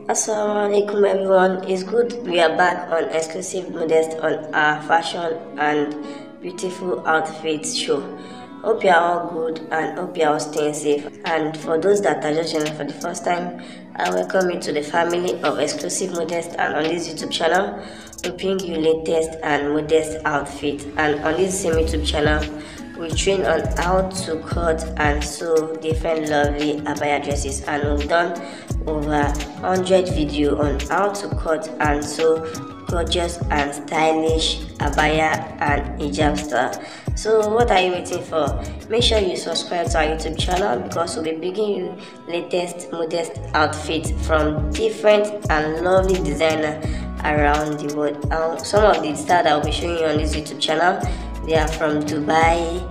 Assalamualaikum everyone. It's good we are back on exclusive modest on our fashion and beautiful outfits show. Hope you are all good and hope you are all staying safe. And for those that are just joining for the first time, I welcome you to the family of exclusive modest, and on this YouTube channel we bring you latest and modest outfits. And on this same YouTube channel we train on how to cut and sew different lovely abaya dresses, and we've done over 100 video on how to cut and sew gorgeous and stylish abaya and hijab style. So what are you waiting for? Make sure you subscribe to our YouTube channel, because we'll be bringing you latest modest outfits from different and lovely designers around the world. Some of the styles that I'll be showing you on this YouTube channel, they are from Dubai,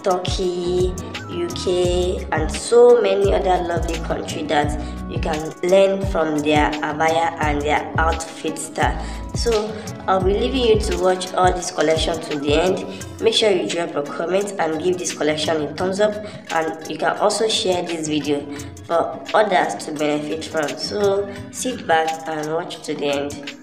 Turkey, UK, and so many other lovely countries that you can learn from their abaya and their outfit style. So I'll be leaving you to watch all this collection to the end. Make sure you drop a comment and give this collection a thumbs up, and you can also share this video for others to benefit from. So sit back and watch to the end.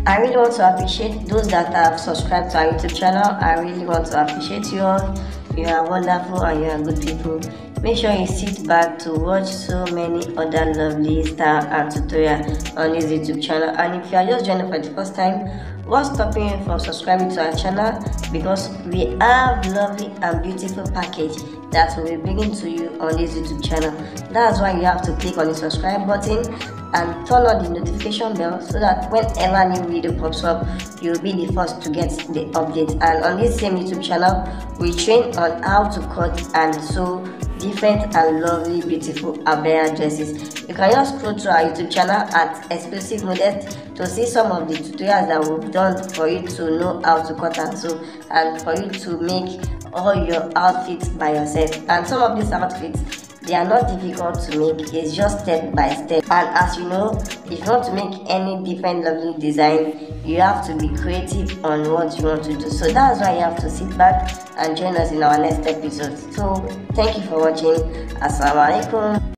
I really want to appreciate those that have subscribed to our YouTube channel. I really want to appreciate you all. You are wonderful and you are good people. Make sure you sit back to watch so many other lovely style and tutorial on this YouTube channel. And if you are just joining for the first time, what's stopping you from subscribing to our channel? Because we have lovely and beautiful package that will be bringing to you on this YouTube channel. That's why you have to click on the subscribe button and turn on the notification bell, so that whenever new video pops up, you'll be the first to get the update. And on this same YouTube channel, we train on how to cut and sew different and lovely beautiful abaya dresses. You can just scroll to our YouTube channel at Exclusive Modest to see some of the tutorials that we've done for you to know how to cut and sew, and for you to make all your outfits by yourself. And some of these outfits, they are not difficult to make, it's just step by step. And as you know, if you want to make any different lovely design, you have to be creative on what you want to do. So that's why you have to sit back and join us in our next episode. So thank you for watching. Assalamu alaikum.